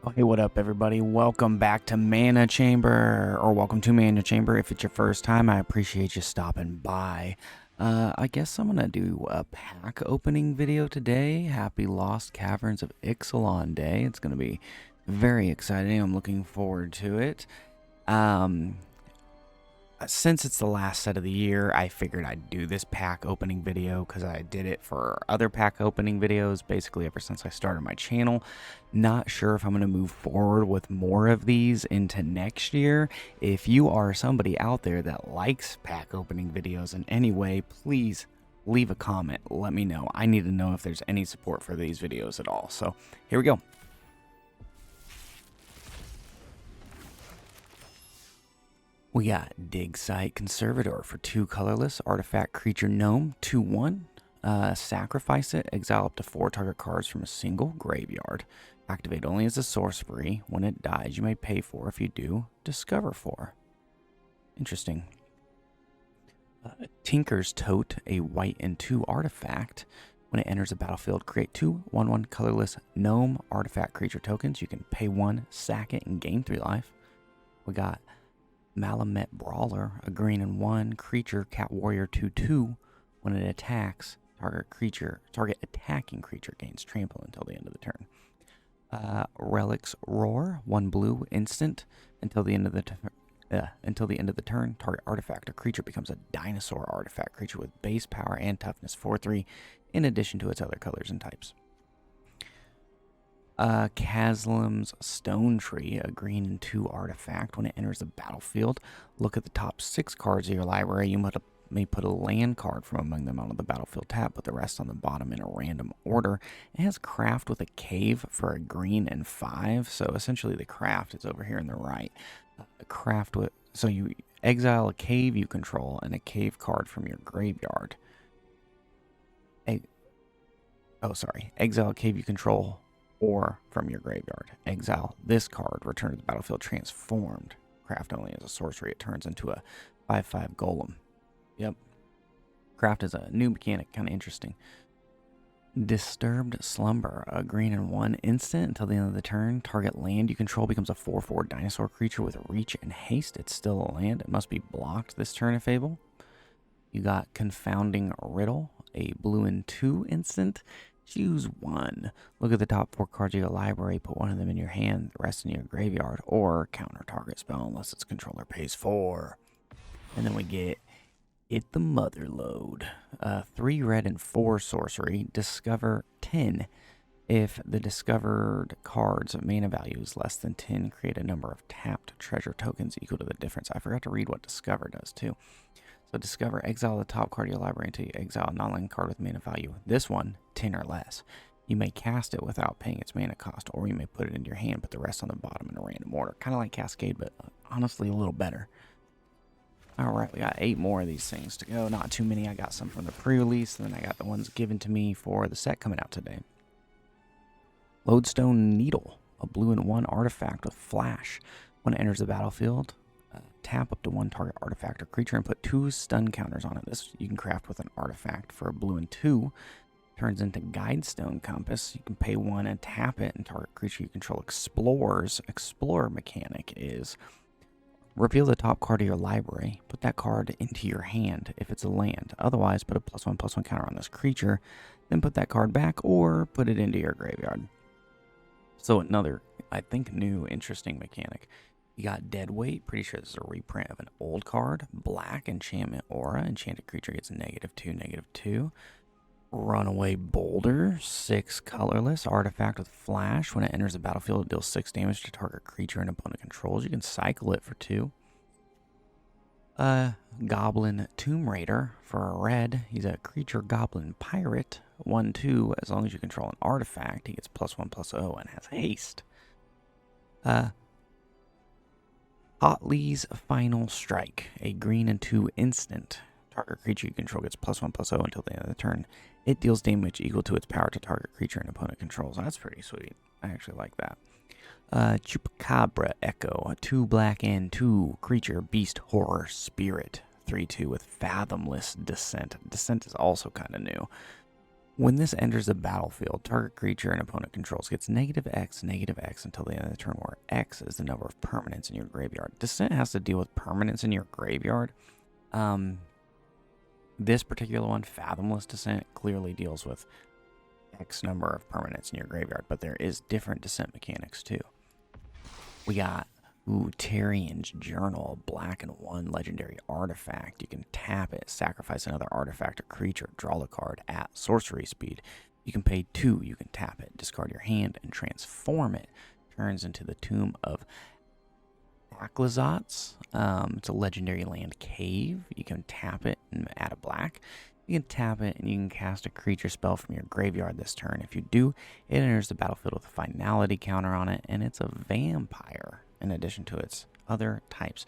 Oh, hey, what up, everybody? Welcome back to Mana Chamber, or welcome to Mana Chamber. If it's your first time, I appreciate you stopping by. I guess I'm gonna do a pack opening video today. Happy Lost Caverns of Ixalan Day. It's gonna be very exciting. I'm looking forward to it. Since it's the last set of the year, I figured I'd do this pack opening video because I did it for other pack opening videos basically ever since I started my channel. Not sure if I'm going to move forward with more of these into next year. If you are somebody out there that likes pack opening videos in any way, please leave a comment. Let me know. I need to know if there's any support for these videos at all. So here we go. We got Dig Site Conservator for 2 colorless, artifact creature gnome, 2/1. Sacrifice it, exile up to 4 target cards from a single graveyard. Activate only as a sorcery. When it dies, you may pay 4. If you do, discover 4. Interesting. Tinker's Tote, a white and 2 artifact. When it enters the battlefield, create 2 1/1 colorless gnome artifact creature tokens. You can pay 1, sack it, and gain 3 life. We got Malamet Brawler, a green and 1 creature, cat warrior 2/2. When it attacks, target attacking creature gains trample until the end of the turn. Relic's Roar, 1 blue instant. Until the end of the turn, target artifact or creature becomes a dinosaur artifact creature with base power and toughness 4/3, in addition to its other colors and types. Kaslam's Stone Tree, a green and 2 artifact. When it enters the battlefield, look at the top 6 cards of your library. You may put a land card from among them onto the battlefield tab, put the rest on the bottom in a random order. It has craft with a cave for a green and 5, so essentially the craft is over here on the right. So you exile a cave you control and a cave card from your graveyard. Exile a cave you control or from your graveyard. Exile this card, return to the battlefield transformed. Craft only as a sorcery. It turns into a 5/5 golem. Yep. Craft is a new mechanic, kind of interesting. Disturbed Slumber, a green and 1 instant. Until the end of the turn, target land you control becomes a 4/4 dinosaur creature with reach and haste. It's still a land. It must be blocked this turn if able. You got Confounding Riddle, a blue and 2 instant. Choose 1. Look at the top 4 cards of your library, put 1 of them in your hand, the rest in your graveyard, or counter target spell unless its controller pays 4. And then we get It the Motherlode. 3 red and 4 sorcery. Discover 10. If the discovered card's mana value is less than 10, create a number of tapped treasure tokens equal to the difference. I forgot to read what Discover does too. So discover, exile the top card of your library until you exile a non-land card with mana value. This one, 10 or less. You may cast it without paying its mana cost, or you may put it into your hand, put the rest on the bottom in a random order. Kind of like Cascade, but honestly a little better. Alright, we got 8 more of these things to go. Not too many. I got some from the pre-release, and then I got the ones given to me for the set coming out today. Lodestone Needle, a blue and 1 artifact with flash. When it enters the battlefield, tap up to 1 target artifact or creature and put 2 stun counters on it. This you can craft with an artifact for a blue and 2. Turns into Guidestone Compass. You can pay 1 and tap it, and target creature you control explores. Explorer mechanic is reveal the top card of your library. Put that card into your hand if it's a land. Otherwise, put a +1/+1 counter on this creature. Then put that card back or put it into your graveyard. So another, I think, new interesting mechanic. You got Deadweight. Pretty sure this is a reprint of an old card. Black Enchantment Aura. Enchanted creature gets -2/-2. Runaway Boulder. 6 colorless. Artifact with flash. When it enters the battlefield, it deals 6 damage to target creature and opponent controls. You can cycle it for 2. Goblin Tomb Raider for a red. He's a creature goblin pirate. 1/2. As long as you control an artifact, he gets +1/+0 and has haste. Hotley's Final Strike, a green and 2 instant. Target creature you control gets +1/+0 until the end of the turn. It deals damage equal to its power to target creature and opponent controls. That's pretty sweet. I actually like that. Chupacabra Echo, a 2 black and 2 creature, beast, horror, spirit. 3/2 with Fathomless Descent. Descent is also kind of new. When this enters the battlefield, target creature an opponent controls gets -X until the end of the turn, where X is the number of permanents in your graveyard. Descent has to deal with permanents in your graveyard. This particular one, Fathomless Descent, clearly deals with X number of permanents in your graveyard, but there is different descent mechanics too. We got Tarian's Journal, black and 1 legendary artifact. You can tap it, sacrifice another artifact or creature, draw the card at sorcery speed. You can pay 2, you can tap it, discard your hand, and transform it. Turns into the Tomb of Aklazats. It's a legendary land cave. You can tap it and add a black. You can tap it and you can cast a creature spell from your graveyard this turn. If you do, it enters the battlefield with a finality counter on it, and it's a vampire in addition to its other types.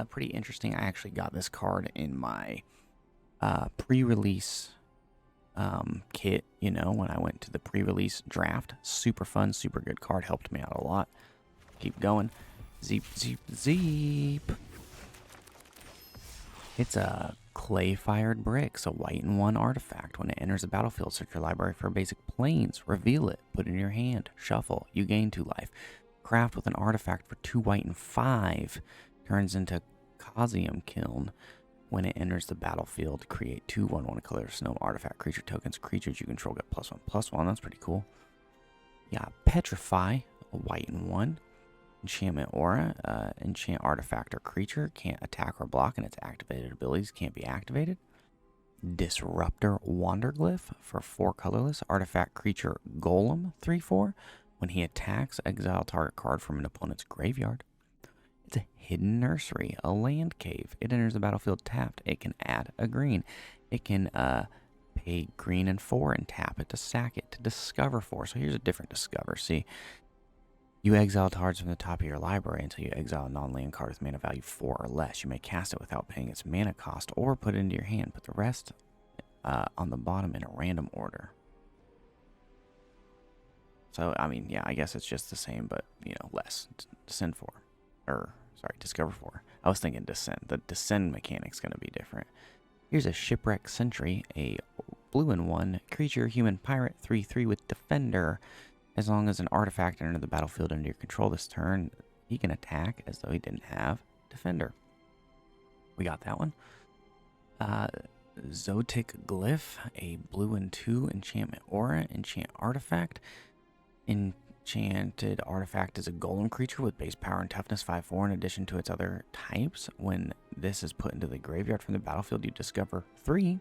Pretty interesting. I actually got this card in my pre-release kit, you know, when I went to the pre-release draft. Super fun, super good card. Helped me out a lot. Keep going. Zeep, zeep, zeep. It's a clay-fired bricks, a white and 1 artifact. When it enters the battlefield, search your library for basic planes, reveal it, put it in your hand, shuffle, you gain 2 life. Craft with an artifact for 2 white and 5. Turns into Causium Kiln. When it enters the battlefield, create 2 1/1 color snow artifact creature tokens. Creatures you control get +1/+1. That's pretty cool. Yeah, Petrify, a white and 1. Enchantment Aura, enchant artifact or creature, can't attack or block, and its activated abilities can't be activated. Disruptor Wanderglyph for 4 colorless, artifact creature Golem, 3/4. When he attacks, exile target card from an opponent's graveyard. It's a Hidden Nursery, a land cave. It enters the battlefield tapped. It can add a green. It can pay green and 4 and tap it to sack it to discover 4. So here's a different discover. See, you exile cards from the top of your library until you exile a non-land card with mana value 4 or less. You may cast it without paying its mana cost or put it into your hand. Put the rest on the bottom in a random order. So, I mean, yeah, I guess it's just the same, but, you know, less. Descend 4. Discover 4. I was thinking Descend. The Descend mechanic's going to be different. Here's a Shipwreck Sentry, a blue and 1 creature, human pirate, 3/3 with Defender. As long as an artifact enters the battlefield under your control this turn, he can attack as though he didn't have Defender. We got that one. Zotic Glyph, a blue and 2 enchantment aura, enchant artifact. Enchanted artifact is a golem creature with base power and toughness 5/4 in addition to its other types. When this is put into the graveyard from the battlefield, you discover 3.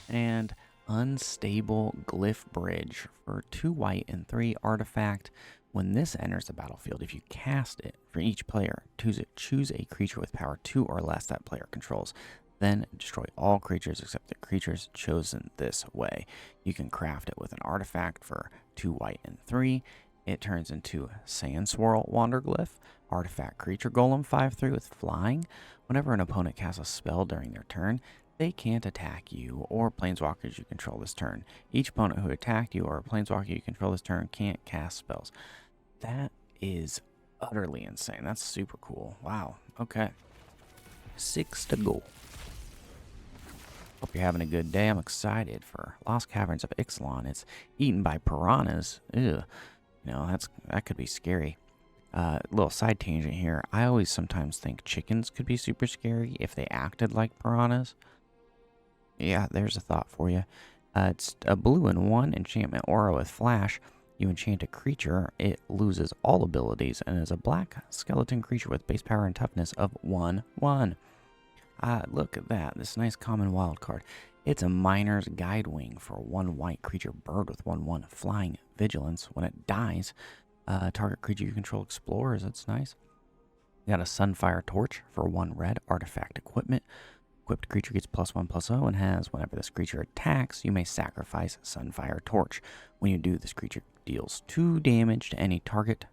And Unstable Glyph Bridge for 2 white and 3 artifact. When this enters the battlefield, if you cast it, for each player, choose a creature with power 2 or less that player controls. Then destroy all creatures except the creatures chosen this way. You can craft it with an artifact for 2 white and 3. It turns into Sandswirl Wanderglyph, artifact creature golem 5/3 with flying. Whenever an opponent casts a spell during their turn, they can't attack you or planeswalkers you control this turn. Each opponent who attacked you or a planeswalker you control this turn can't cast spells. That is utterly insane. That's super cool. Wow. Okay. 6 to go. Hope you're having a good day. I'm excited for Lost Caverns of Ixalan. It's eaten by piranhas. Ew. You know, that could be scary. Little side tangent here. I always sometimes think chickens could be super scary if they acted like piranhas. Yeah, there's a thought for you. It's a blue and 1 enchantment aura with flash. You enchant a creature, it loses all abilities and is a black skeleton creature with base power and toughness of 1/1. Look at that, this nice common wild card. It's a Miner's Guidewing for 1 white creature bird with 1/1 flying vigilance. When it dies, target creature you control explores. That's nice. You got a Sunfire Torch for 1 red artifact equipment. Equipped creature gets +1/+0 and has, whenever this creature attacks, you may sacrifice Sunfire Torch. When you do, this creature deals 2 damage to any target.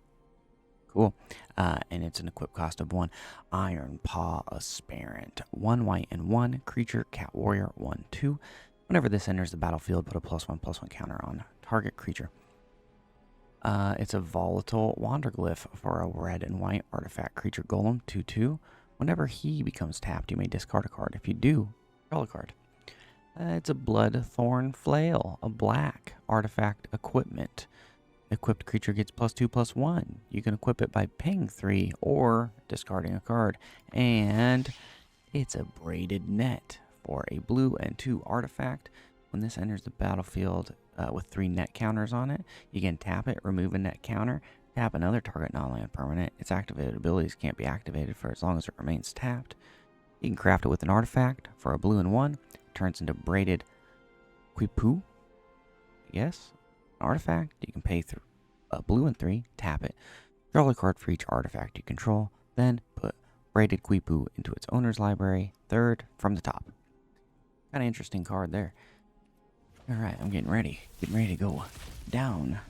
Cool. And it's an equip cost of 1. Iron Paw Aspirant. 1 white and 1 creature, cat warrior, 1/2. Whenever this enters the battlefield, put a +1/+1 counter on target creature. It's a Volatile Wanderglyph for a red and white artifact creature golem, 2/2. Whenever he becomes tapped, you may discard a card. If you do, draw a card. It's a Bloodthorn Flail, a black artifact equipment. Equipped creature gets +2/+1. You can equip it by paying 3 or discarding a card. And it's a Braided Net for a blue and 2 artifact. When this enters the battlefield with 3 net counters on it, you can tap it, remove a net counter, tap another target non-land permanent. Its activated abilities can't be activated for as long as it remains tapped. You can craft it with an artifact for a blue and 1. It turns into Braided Quipu. Yes, an artifact. You can pay through a blue and 3, tap it, draw a card for each artifact you control, then put Braided Quipu into its owner's library, third from the top. Kind of interesting card there. Alright, I'm getting ready. Getting ready to go down.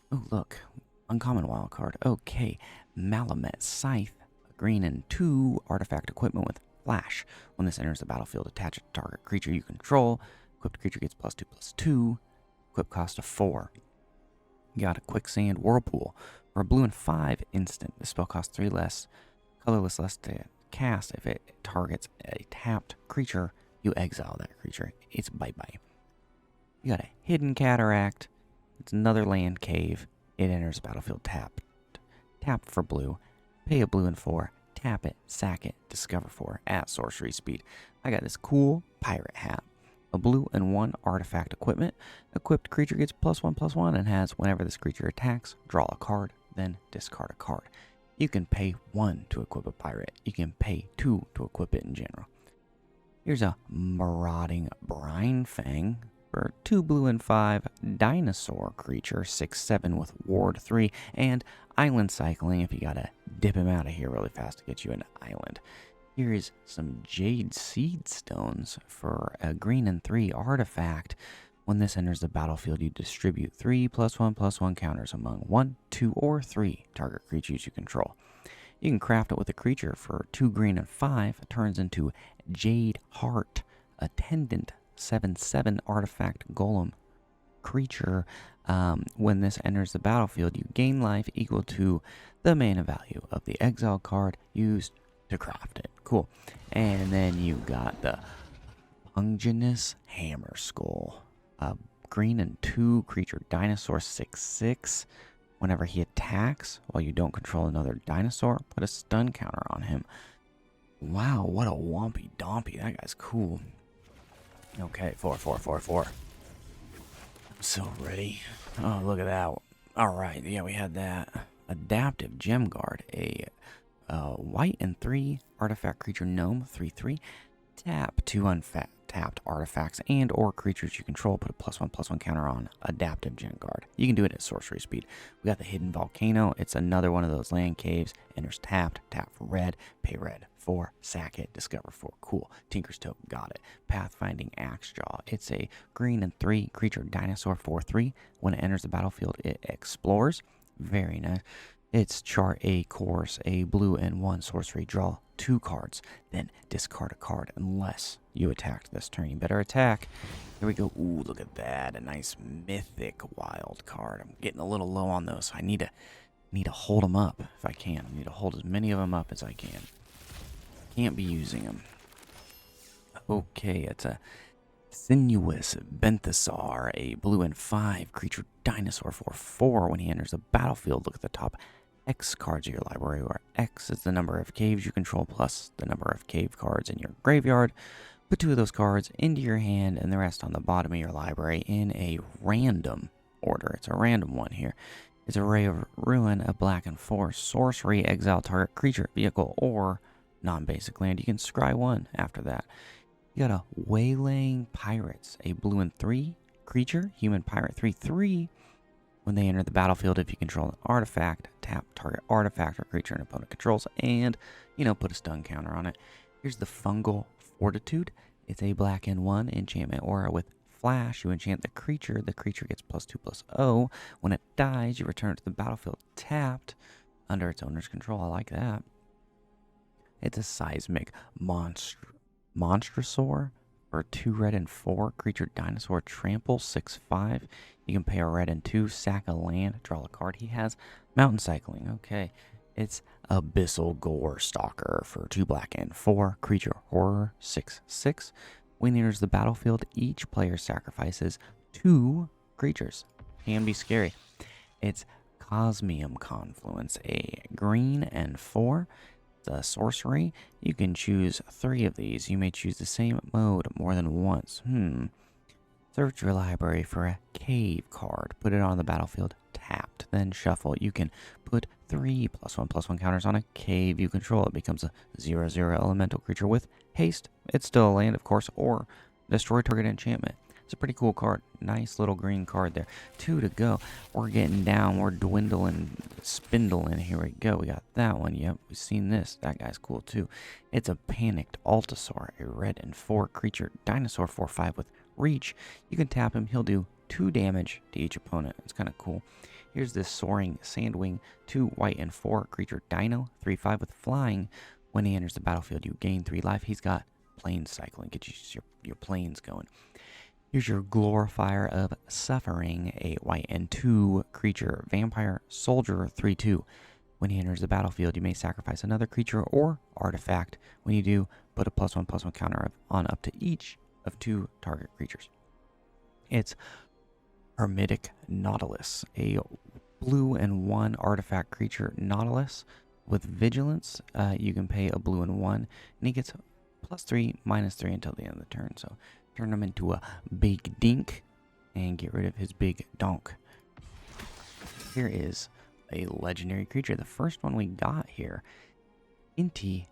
Oh, look. Uncommon wild card. Okay. Malamet Scythe. Green and 2 artifact equipment with flash. When this enters the battlefield, attach it to target creature you control. Equipped creature gets +2/+2. Equip cost of 4. You got a Quicksand Whirlpool. For a blue and 5 instant, the spell costs 3 less. Colorless less to cast. If it targets a tapped creature, you exile that creature. It's bye-bye. You got a Hidden Cataract. It's another land cave. It enters the battlefield tapped. Tapped for blue. Pay a blue and 4. Tap it, sack it, discover 4 at sorcery speed. I got this cool pirate hat. A blue and 1 artifact equipment. Equipped creature gets +1/+1 and has, whenever this creature attacks, draw a card, then discard a card. You can pay 1 to equip a pirate. You can pay 2 to equip it in general. Here's a Marauding Brinefang for 2 blue and 5 dinosaur creature, 6/7 with ward 3, and island cycling if you gotta dip him out of here really fast to get you an island. Here is some Jade Seed Stones for a green and 3 artifact. When this enters the battlefield, you distribute 3 +1/+1 counters among 1, 2, or 3 target creatures you control. You can craft it with a creature for 2 green and 5. It turns into Jade Heart, Attendant, 7/7 artifact golem creature. When this enters the battlefield, you gain life equal to the mana value of the exile card used to craft it. Cool. And then you got the Pungenous Hammer Skull. Green and 2 creature dinosaur, 6/6. Whenever he attacks, while you don't control another dinosaur, put a stun counter on him. Wow, what a wompy dompy. That guy's cool. Okay, 4. I'm so ready. Oh, look at that. Alright, yeah, we had that. Adaptive Gem Guard, a white and 3 artifact creature gnome, 3/3. Tap 2 untapped artifacts and or creatures you control. Put a +1/+1 counter on Adaptive Gem Guard. You can do it at sorcery speed. We got the Hidden Volcano. It's another one of those land caves. Enters tapped. Tap for red. Pay red. 4. Sack it. Discover 4. Cool. Tinker's Token. Got it. Pathfinding Axejaw. It's a green and 3 creature dinosaur, 4/3. When it enters the battlefield, it explores. Very nice. It's chart a course, a blue and 1 sorcery. Draw 2 cards, then discard a card unless you attacked this turn. You better attack. Here we go. Ooh, look at that. A nice mythic wild card. I'm getting a little low on those, so I need to hold them up if I can. I need to hold as many of them up as I can. Can't be using them. Okay, it's a Sinuous Benthasar, a blue and 5 creature dinosaur, 4/4. When he enters the battlefield, look at the top X cards of your library, where X is the number of caves you control plus the number of cave cards in your graveyard. Put 2 of those cards into your hand and the rest on the bottom of your library in a random order. It's a random one here. It's a Ray of Ruin, a black and 4 sorcery, exile target creature, vehicle, or non-basic land. You can scry 1 after that. You got a Waylaying Pirates, a blue and 3 creature, human pirate, 3/3. When they enter the battlefield, if you control an artifact, tap target artifact or creature an opponent controls, and, put a stun counter on it. Here's the Fungal Fortitude. It's a black and 1 enchantment aura with flash. You enchant the creature gets +2/+0. When it dies, you return it to the battlefield tapped under its owner's control. I like that. It's a Seismic Monstrosaur for 2 red and 4 creature dinosaur, trample, 6/5. You can pay a red and 2, sack a land, draw a card. He has mountain cycling. Okay, it's Abyssal Gore Stalker for 2 black and 4 creature horror, 6/6. When he enters the battlefield, each player sacrifices 2 creatures. Can be scary. It's Cosmium Confluence, a green and 4. It's a sorcery. You can choose 3 of these. You may choose the same mode more than once. Search your library for a cave card. Put it on the battlefield, tapped, then shuffle. You can put 3 +1/+1 counters on a cave you control. It becomes a 0/0 elemental creature with haste. It's still a land, of course, or destroy target enchantment. It's a pretty cool card. Nice little green card there. 2 to go. We're getting down. We're dwindling, spindling. Here we go. We got that one. Yep, we've seen this. That guy's cool too. It's a Panicked Altasaur, a red and 4 creature dinosaur 4/5 with reach. You can tap him. He'll do 2 damage to each opponent. It's kind of cool. Here's this Soaring Sandwing, 2 white and 4 creature dino, 3/5 with flying. When he enters the battlefield, you gain 3 life. He's got plane cycling. Get you your planes going. Here's your Glorifier of Suffering, a white and 2 creature vampire soldier, 3/2. When he enters the battlefield, you may sacrifice another creature or artifact. When you do, put a +1/+1 counter on up to each of 2 target creatures. It's Hermetic Nautilus, a blue and 1 artifact creature Nautilus with vigilance. You can pay a blue and 1, and he gets +3, -3 until the end of the turn. So turn him into a big dink and get rid of his big donk. Here is a legendary creature. The first one we got here, Inti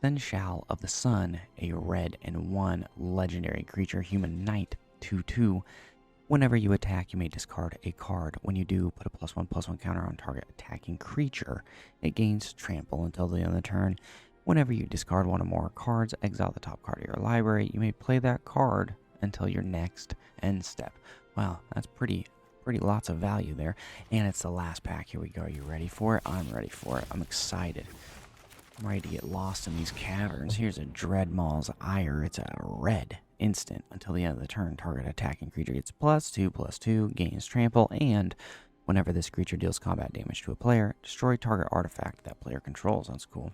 Senshal of the Sun, a red and 1 legendary creature, human knight, 2/2. Whenever you attack, you may discard a card. When you do, put a +1/+1 counter on target attacking creature. It gains trample until the end of the turn. Whenever you discard one or more cards, exile the top card of your library. You may play that card until your next end step. Wow, that's pretty lots of value there. And it's the last pack. Here we go. Are you ready for it? I'm ready for it. I'm excited. I'm ready to get lost in these caverns. Here's a Dreadmaul's Ire. It's a red instant until the end of the turn. Target attacking creature gets +2/+2, gains trample, and whenever this creature deals combat damage to a player, destroy target artifact that player controls. That's cool.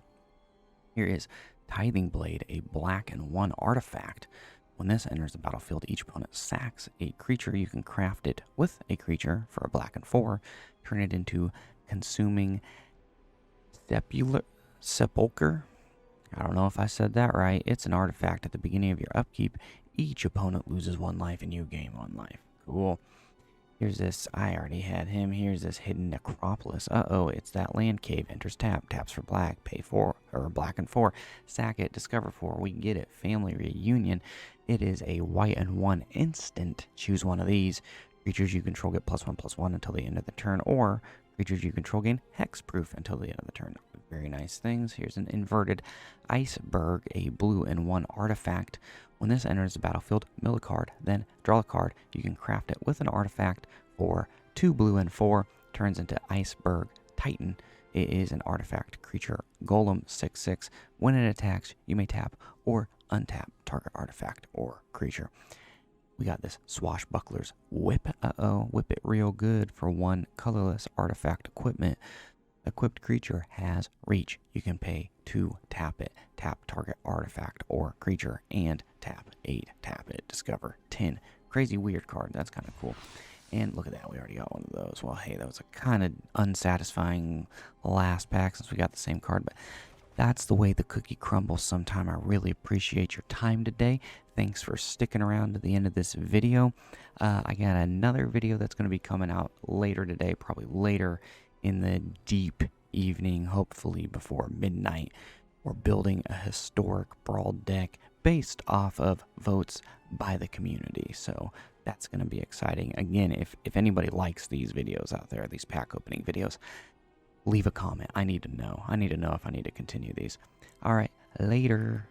Here is Tithing Blade, a black and 1 artifact. When this enters the battlefield, each opponent sacks a creature. You can craft it with a creature for a black and 4. Turn it into Consuming Sepulcher. I don't know if I said that right. It's an artifact at the beginning of your upkeep. Each opponent loses 1 life and you gain 1 life. Cool. Here's this. I already had him. Here's this Hidden Necropolis. It's that land cave. Enters tap. Taps for black. Pay 4. Or black and 4. Sack it. Discover 4. We get it. Family Reunion. It is a white and 1 instant. Choose one of these. Creatures you control get +1/+1 until the end of the turn. Or creatures you control gain hexproof until the end of the turn. Very nice things. Here's an Inverted Iceberg, a blue and 1 artifact. When this enters the battlefield, mill a card, then draw a card. You can craft it with an artifact for 2 blue and 4. Turns into Iceberg Titan. It is an artifact creature, Golem 6/6. When it attacks, you may tap or untap target artifact or creature. We got this Swashbuckler's Whip. Whip it real good for 1 colorless artifact equipment. Equipped creature has reach. You can pay 2, tap it, tap target artifact or creature, and tap 8, tap it, discover 10. Crazy weird card. That's kind of cool. And look at that, we already got one of those. Well, hey, that was a kind of unsatisfying last pack since we got the same card, but that's the way the cookie crumbles sometime. I really appreciate your time today. Thanks for sticking around to the end of this video. I got another video that's going to be coming out later today, probably later in the deep evening, hopefully before midnight. We're building a historic Brawl deck based off of votes by the community, so that's going to be exciting. Again, if anybody likes these videos out there, these pack opening videos, leave a comment. I need to know. I need to know if I need to continue these. All right, later.